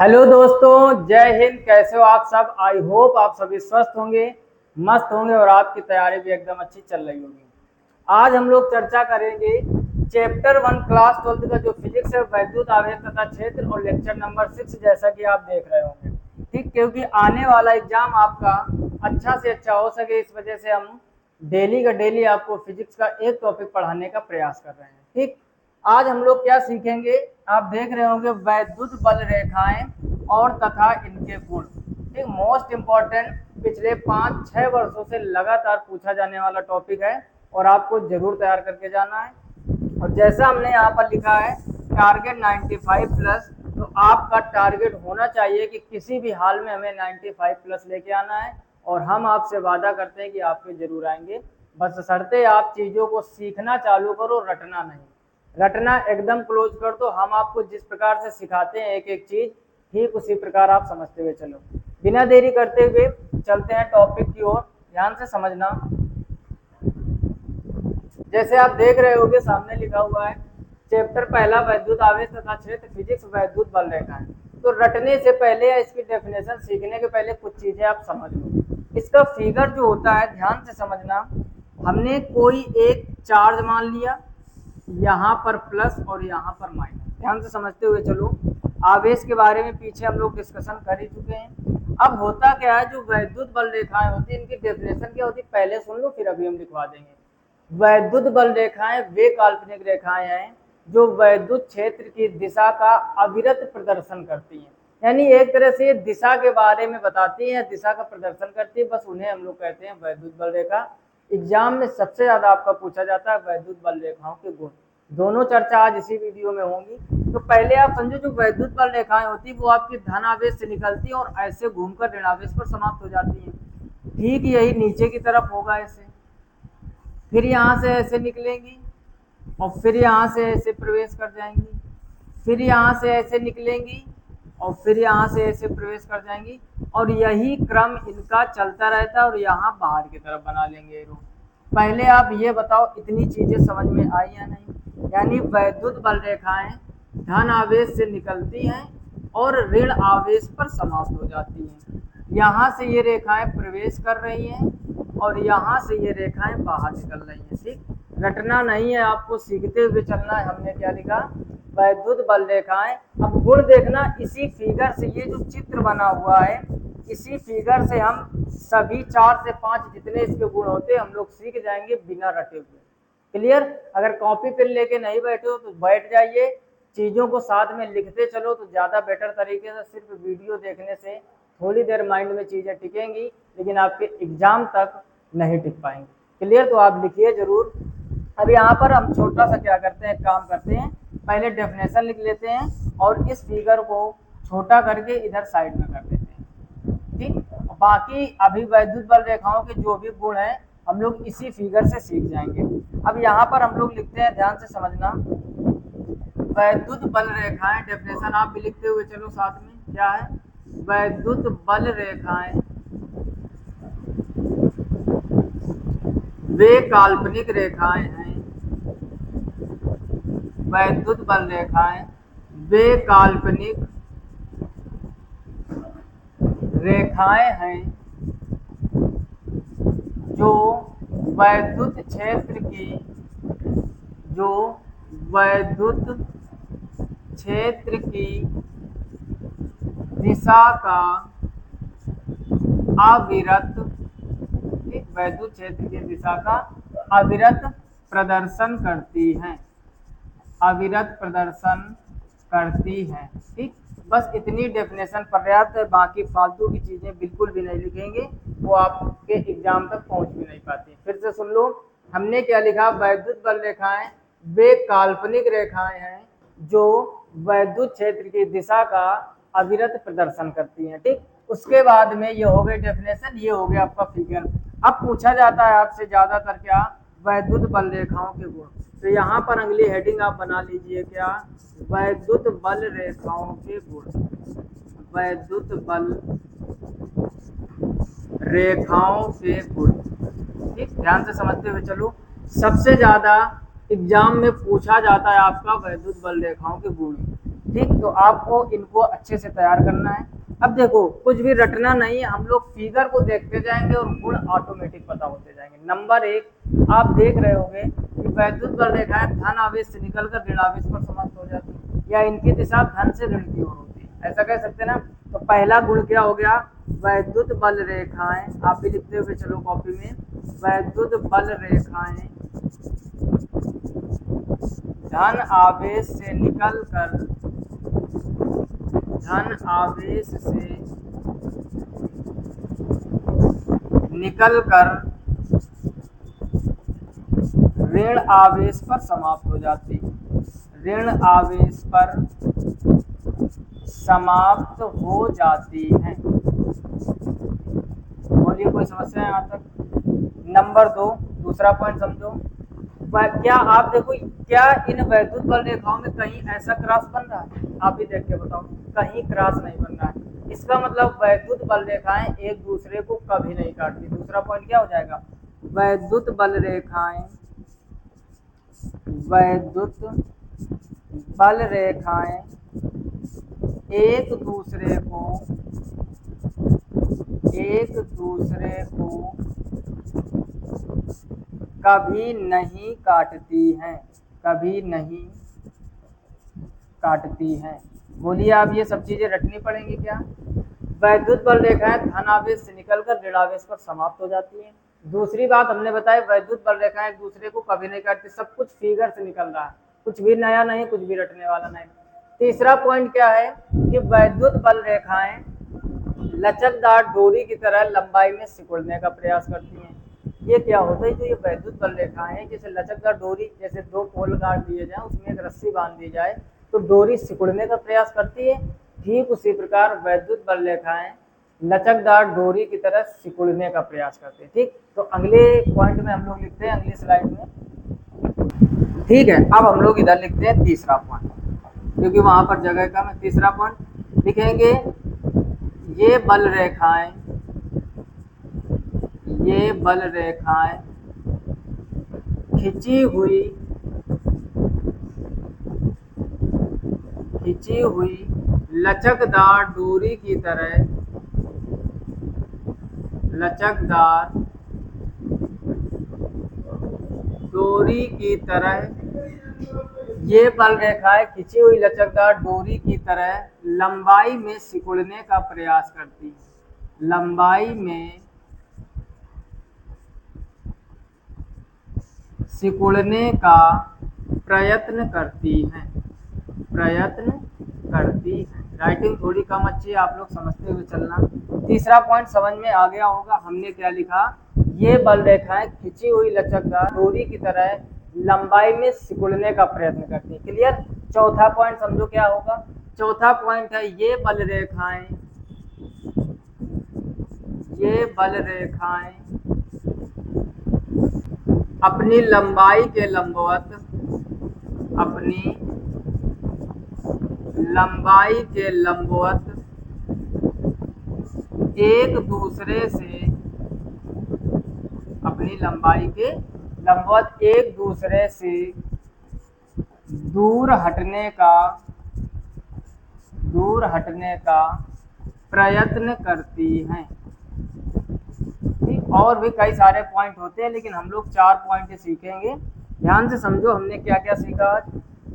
Hello दोस्तों, जय हिंद। कैसे हो आप सब? आई होप आप सभी स्वस्थ होंगे, मस्त होंगे और आपकी तैयारी भी एकदम अच्छी चल रही होगी। आज हम लोग चर्चा करेंगे चैप्टर 1 क्लास 12 का जो फिजिक्स है, वैद्युत आवेश तथा क्षेत्र, और लेक्चर नंबर 6 जैसा कि आप देख रहे होंगे। ठीक, क्योंकि आने वाला एग्जाम आपका अच्छा से अच्छा हो सके, इस वजह से हम डेली का डेली आपको फिजिक्स का एक टॉपिक पढ़ाने का प्रयास कर रहे हैं। ठीक, आज हम लोग क्या सीखेंगे? आप देख रहे होंगे वैद्युत बल रेखाएं और तथा इनके गुण। ठीक, मोस्ट इम्पॉर्टेंट, पिछले 5-6 वर्षों से लगातार पूछा जाने वाला टॉपिक है और आपको जरूर तैयार करके जाना है। और जैसा हमने यहाँ पर लिखा है टारगेट 95 प्लस, तो आपका टारगेट होना चाहिए कि किसी भी हाल में हमें 95 प्लस लेके आना है, और हम आपसे वादा करते हैं कि आपके जरूर आएंगे। बस शर्ते आप चीज़ों को सीखना चालू करो, रटना नहीं। रटना एकदम क्लोज कर दो। हम आपको जिस प्रकार से सिखाते हैं एक एक चीज, ठीक उसी प्रकार आप समझते हुए चलो। बिना देरी करते हुए चलते हैं टॉपिक की ओर। ध्यान से समझना। जैसे आप देख रहे होगे सामने लिखा हुआ है चैप्टर पहला वैद्युत आवेश तथा क्षेत्र, फिजिक्स, वैद्युत बल रेखाएं। तो रटने से पहले या इसकी डेफिनेशन सीखने के पहले कुछ चीजें आप समझ लो। इसका फिगर जो होता है, ध्यान से समझना। हमने कोई एक चार्ज मान लिया, यहाँ पर प्लस और यहाँ पर माइनस। ध्यान से समझते हुए चलो। आवेश के बारे में पीछे हम लोग डिस्कशन कर ही चुके हैं। अब होता क्या है, जो वैद्युत बल रेखाएं होती है, इनकी डेफिनेशन क्या होती है पहले सुन लो, फिर अभी हम लिखवा देंगे। वैद्युत बल रेखाएं वे काल्पनिक रेखाएं हैं जो वैद्युत क्षेत्र की दिशा का अविरत प्रदर्शन करती हैं। यानी एक तरह से दिशा के बारे में बताती है, दिशा का प्रदर्शन करती है, बस उन्हें हम लोग कहते हैं वैद्युत बल रेखा। एग्जाम में सबसे ज्यादा आपका पूछा जाता है वैद्युत बल रेखाओं के गुण। दोनों चर्चा आज इसी वीडियो में होंगी। तो पहले आप समझो, जो वैद्युत बल रेखाएं होती है वो आपकी धन आवेश से निकलती है और ऐसे घूमकर ऋण आवेश पर समाप्त हो जाती है। ठीक यही नीचे की तरफ होगा ऐसे, फिर यहाँ से ऐसे निकलेंगी और फिर यहाँ से ऐसे प्रवेश कर जाएंगी, फिर यहाँ से ऐसे निकलेंगी और फिर यहाँ से ऐसे प्रवेश कर जाएंगी, और यही क्रम इनका चलता रहता है और यहाँ बाहर की तरफ बना लेंगे एरो। पहले आप ये बताओ, इतनी चीजें समझ में आई या नहीं? यानी वैद्युत बल रेखाएं धन आवेश से निकलती हैं और ऋण आवेश पर समाप्त हो जाती हैं। यहाँ से ये रेखाएं प्रवेश कर रही हैं और यहाँ से ये रेखाएं बाहर निकल रही हैं। ठीक, रटना नहीं है, आपको सीखते हुए चलना है। हमने क्या लिखा? वैद्युत बल रेखाएं। अब गुण देखना, इसी फिगर से, ये जो चित्र बना हुआ है, इसी फिगर से हम सभी 4 से 5 जितने इसके गुण होते हैं हम लोग सीख जाएंगे बिना रटे हुए। क्लियर? अगर कॉपी पेन लेके नहीं बैठे हो तो बैठ जाइए, चीजों को साथ में लिखते चलो तो ज्यादा बेटर तरीके से। सिर्फ वीडियो देखने से थोड़ी देर माइंड में चीजें टिकेंगी, लेकिन आपके एग्जाम तक नहीं टिक पाएंगे। क्लियर? तो आप लिखिए जरूर। अब यहाँ पर हम छोटा सा क्या करते हैं, काम करते हैं, पहले डेफिनेशन लिख लेते हैं और इस फिगर को छोटा करके इधर साइड में कर देते हैं। ठीक, बाकी अभी वैद्युत बल रेखाओं के जो भी गुण हैं हम लोग इसी फिगर से सीख जाएंगे। अब यहाँ पर हम लोग लिखते हैं, ध्यान से समझना। वैद्युत बल रेखाएं, डेफिनेशन आप भी लिखते हुए चलो साथ में। क्या है? वैद्युत बल रेखाएं वे काल्पनिक रेखाएं हैं। वैद्युत बल रेखाएं वे काल्पनिक रेखाएं हैं जो वैद्युत क्षेत्र की जो वैद्युत क्षेत्र की दिशा का अविरत, वैद्युत क्षेत्र की दिशा का अविरत प्रदर्शन करती हैं। अविरत प्रदर्शन करती हैं। ठीक, बस इतनी डेफिनेशन पर्याप्त है। बाकी फालतू की चीजें बिल्कुल भी नहीं लिखेंगे, वो आपके एग्जाम तक पहुंच भी नहीं पाती। फिर से सुन लो, हमने क्या लिखा? वैद्युत बल रेखाएं वे काल्पनिक रेखाएं हैं जो वैद्युत क्षेत्र की दिशा का अविरत प्रदर्शन करती हैं। ठीक, उसके बाद में ये हो गई डेफिनेशन, ये हो गया आपका फिगर। अब पूछा जाता है आपसे ज्यादातर क्या? वैद्युत बल रेखाओं के गुण। तो यहाँ पर अगली हेडिंग आप बना लीजिए, क्या? वैद्युत बल रेखाओं के गुण। वैद्युत बल रेखाओं के गुण। ठीक, ध्यान से समझते हुए चलो। सबसे ज्यादा एग्जाम में पूछा जाता है आपका वैद्युत बल रेखाओं के गुण। ठीक, तो आपको इनको अच्छे से तैयार करना है। अब देखो कुछ भी रटना नहीं है, हम लोग फिगर को देखते जाएंगे और गुण ऑटोमेटिक पता होते जाएंगे। नंबर एक, आप देख रहे होंगे कि वैद्युत बल रेखाएं धन आवेश से निकलकर ऋण आवेश पर समाप्त हो जाती है, या इनकी दिशा धन से ऋण की ओर होती है, ऐसा कह सकते हैं ना। तो पहला गुण क्या हो गया, वैद्युत बल रेखाएं, आप भी लिखते हुए चलो कॉपी में, वैद्युत बल रेखाएं धन आवेश से निकलकर धन आवेश से निकलकर ऋण आवेश पर समाप्त हो जाती है, ऋण आवेश पर समाप्त हो जाती है। बोलिए कोई समस्या है यहाँ तक। नंबर दो, दूसरा पॉइंट समझो। क्या आप देखो, क्या इन वैद्युत बल रेखाओं में कहीं ऐसा क्रॉस बन रहा है, आप भी देख के बताओ, कहीं क्रॉस नहीं बन रहा है। इसका मतलब वैद्युत बल रेखाएं एक दूसरे को कभी नहीं काटती। दूसरा पॉइंट क्या हो जाएगा, वैद्युत बल रेखाएं, वैद्युत बल रेखाएं एक दूसरे को कभी नहीं काटती हैं, कभी नहीं काटती हैं। बोलिए आप, ये सब चीजें रटनी पड़ेंगी क्या। वैद्युत बल रेखाएं धन आवेश से निकलकर ऋण आवेश पर समाप्त हो जाती हैं। दूसरी बात हमने बताई, वैद्युत बल रेखाएं एक दूसरे को कभी नहीं काटती। सब कुछ फिगर से निकल रहा है, कुछ भी नया नहीं, कुछ भी रटने वाला नहीं। तीसरा पॉइंट क्या है कि वैद्युत बल रेखाएं लचकदार डोरी की तरह लंबाई में सिकुड़ने का प्रयास करती हैं। ये क्या होता है, जो ये वैद्युत बल रेखाएं हैं, जैसे लचकदार डोरी, जैसे दो पोल गाड़ दिए जाए, उसमें एक रस्सी बांध दी जाए तो डोरी सिकुड़ने का प्रयास करती है। ठीक उसी प्रकार वैद्युत बल रेखाएं लचकदार डोरी की तरह सिकुड़ने का प्रयास करते हैं। ठीक, तो अगले पॉइंट में हम लोग लिखते हैं अगली स्लाइड में। ठीक है, अब हम लोग इधर लिखते हैं तीसरा पॉइंट, क्योंकि वहां पर जगह कम है। तीसरा पॉइंट लिखेंगे, ये बल रेखाएं खिंची हुई लचकदार डोरी की तरह ये बल रेखाएं खिंची हुई लचकदार डोरी की तरह लंबाई में सिकुड़ने का प्रयास करती है, लंबाई में सिकुड़ने का प्रयत्न करती हैं, राइटिंग थोड़ी कम अच्छी है, आप लोग समझते हुए चलना। तीसरा पॉइंट समझ में आ गया होगा, हमने क्या लिखा, ये बल रेखाएं खिंची हुई लचकदार डोरी की तरह लंबाई में सिकुड़ने का प्रयत्न करती है। क्लियर। चौथा पॉइंट समझो क्या होगा। चौथा पॉइंट है, ये बल रेखाएं अपनी लंबाई के लंबवत एक दूसरे से दूर हटने का प्रयत्न करती हैं। ठीक, और भी कई सारे पॉइंट होते हैं, लेकिन हम लोग 4 पॉइंट सीखेंगे। ध्यान से समझो हमने क्या क्या सीखा आज।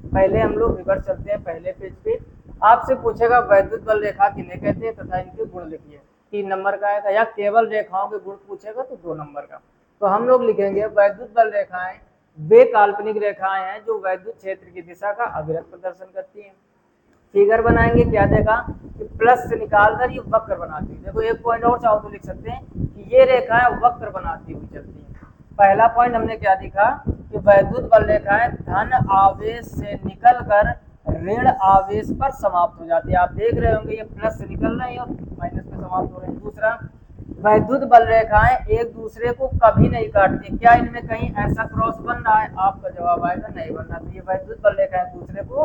पहले हम लोग रिवर्स चलते हैं, पहले पेज पे आपसे पूछेगा वैद्युत बल रेखा किन्हें कहते हैं तथा इनके गुण लिखिए, 3 नंबर का आएगा, या केवल रेखाओं के गुण पूछेगा तो 2 नंबर का। तो हम लोग लिखेंगे, वैद्युत बल रेखाएं वे काल्पनिक रेखाएं हैं जो वैद्युत क्षेत्र की दिशा का अविरत प्रदर्शन करती हैं। फिगर बनाएंगे, क्या देगा कि प्लस से निकालकर ये वक्र बनाती है। देखो एक पॉइंट और चाहो तो लिख सकते हैं कि ये रेखाएं वक्र बनाती हुई चलती हैं। पहला पॉइंट हमने क्या देखा कि वैद्युत बल रेखाएं धन आवेश से निकलकर ऋण आवेश पर समाप्त हो जाती है। आप देख रहे होंगे ये प्लस से निकल रहे हैं और माइनस पे समाप्त हो रहे हैं। दूसरा, वैद्युत बल रेखाएं एक दूसरे को कभी नहीं काटती। क्या इनमें कहीं ऐसा क्रॉस बन रहा है, आपका जवाब आएगा नहीं बन रहा। तो ये वैद्युत बल रेखाएं दूसरे को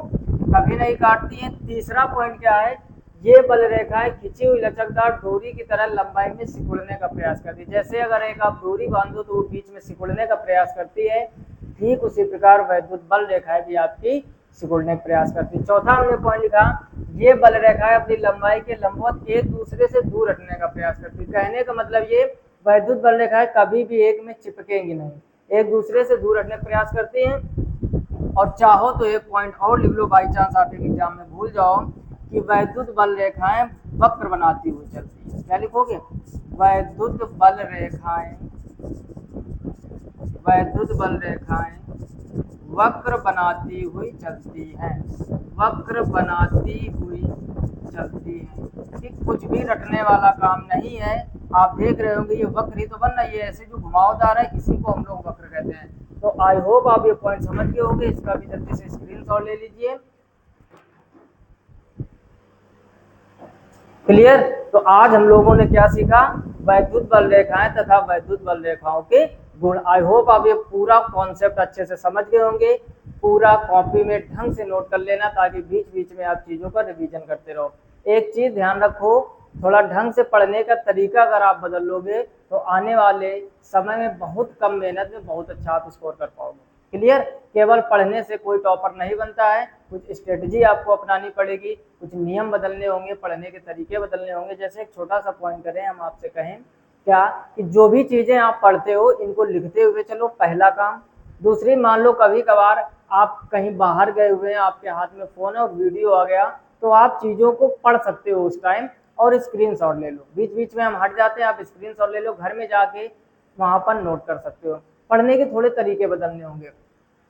कभी नहीं काटती हैं। तीसरा पॉइंट क्या है, ये बल रेखाएं खिंची हुई लचकदार डोरी की तरह लंबाई में सिकुड़ने का प्रयास करती है। जैसे अगर एक आप डोरी बांधो तो वो बीच में सिकुड़ने का प्रयास करती है, ठीक उसी प्रकार वैद्युत बल रेखाएं भी आपकी सिकुड़ने का प्रयास करती है। चौथा हमने पॉइंट लिखा, ये बल रेखाएं अपनी लंबाई के लंबवत एक दूसरे से दूर हटने का प्रयास करती है। कहने का मतलब ये वैद्युत बल रेखाएं कभी भी एक में चिपकेंगी नहीं, एक दूसरे से दूर हटने का प्रयास करती हैं। और चाहो तो एक पॉइंट और लिख लो, बाई चांस आप एक एग्जाम में भूल जाओ, कि वैद्युत बल रेखाएं वक्र बनाती हुई चलती है। क्या लिखोगे? वैद्युत बल रेखाएं, वैद्युत बल रेखाएं वक्र बनाती हुई चलती हैं, वक्र बनाती हुई चलती हैं। ठीक, कुछ भी रटने वाला काम नहीं है। आप देख रहे होंगे ये वक्र ही तो बन रहा है, ये ऐसे जो घुमावदार है इसी को हम लोग वक्र कहते हैं। तो आई होप आप ये पॉइंट समझ गए होंगे। इसका भी जल्दी से स्क्रीनशॉट ले लीजिए। क्लियर? तो आज हम लोगों ने क्या सीखा? वैद्युत बल रेखाएं तथा वैद्युत बल रेखाओं के गुण। आई होप आप ये पूरा कॉन्सेप्ट अच्छे से समझ गए होंगे। पूरा कॉपी में ढंग से नोट कर लेना, ताकि बीच बीच में आप चीजों का रिवीजन करते रहो। एक चीज ध्यान रखो, थोड़ा ढंग से पढ़ने का तरीका अगर आप बदल लोगे तो आने वाले समय में बहुत कम मेहनत में बहुत अच्छा आप स्कोर कर पाओगे। क्लियर? केवल पढ़ने से कोई टॉपर नहीं बनता है, कुछ स्ट्रेटजी आपको अपनानी पड़ेगी, कुछ नियम बदलने होंगे, पढ़ने के तरीके बदलने होंगे। जैसे एक छोटा सा पॉइंट करें हम आपसे कहें क्या, कि जो भी चीजें आप पढ़ते हो इनको लिखते हुए चलो, पहला काम। दूसरी, मान लो कभी कभार आप कहीं बाहर गए हुए हैं, आपके हाथ में फोन है और वीडियो आ गया, तो आप चीजों को पढ़ सकते हो उस टाइम और स्क्रीनशॉट ले लो। बीच बीच में हम हट जाते हैं, आप स्क्रीनशॉट ले लो, घर में जाके वहां पर नोट कर सकते हो। पढ़ने के थोड़े तरीके बदलने होंगे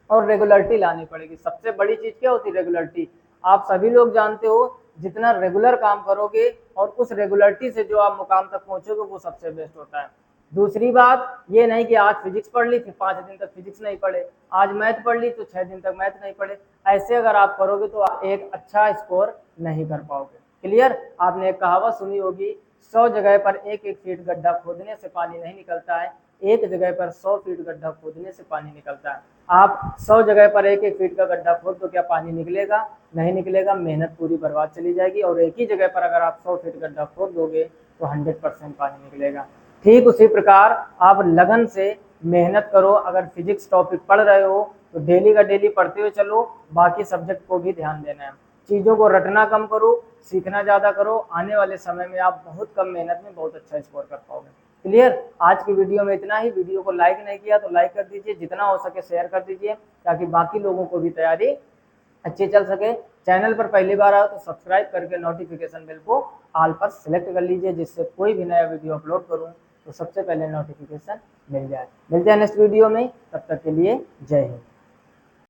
और रेगुलरिटी लानी पड़ेगी। सबसे बड़ी चीज क्या होती है? रेगुलरिटी। आप सभी लोग जानते हो, जितना रेगुलर काम करोगे और उस रेगुलरिटी से जो आप मुकाम तक पहुंचोगे वो सबसे बेस्ट होता है। दूसरी बात ये नहीं कि आज फिजिक्स पढ़ ली फिर 5 दिन तक फिजिक्स नहीं पढ़े, आज मैथ पढ़ ली तो 6 दिन तक मैथ नहीं पढ़े। ऐसे अगर आप करोगे तो आप एक अच्छा स्कोर नहीं कर पाओगे। क्लियर? आपने एक कहावत सुनी होगी, 100 जगह पर एक एक फीट गड्ढा खोदने से पानी नहीं निकलता है, एक जगह पर 100 फीट गड्ढा खोदने से पानी निकलता है। आप 100 जगह पर एक एक फीट का गड्ढा खोद दो, क्या पानी निकलेगा? नहीं निकलेगा, मेहनत पूरी बर्बाद चली जाएगी। और एक ही जगह पर अगर आप 100 फीट गड्ढा खोद दोगे तो 100% पानी निकलेगा। ठीक उसी प्रकार आप लगन से मेहनत करो। अगर फिजिक्स टॉपिक पढ़ रहे हो तो डेली का डेली पढ़ते हुए चलो, बाकी सब्जेक्ट को भी ध्यान देना है। चीज़ों को रटना कम करो, सीखना ज़्यादा करो। आने वाले समय में आप बहुत कम मेहनत में बहुत अच्छा स्कोर कर पाओगे। क्लियर? आज की वीडियो में इतना ही। वीडियो को लाइक नहीं किया तो लाइक कर दीजिए, जितना हो सके शेयर कर दीजिए, ताकि बाकी लोगों को भी तैयारी अच्छी चल सके। चैनल पर पहली बार आओ तो सब्सक्राइब करके नोटिफिकेशन बेल को ऑल पर सिलेक्ट कर लीजिए, जिससे कोई भी नया वीडियो अपलोड करूं तो सबसे पहले नोटिफिकेशन मिल जाए। मिलते हैं नेक्स्ट वीडियो में, तब तक के लिए जय हिंद।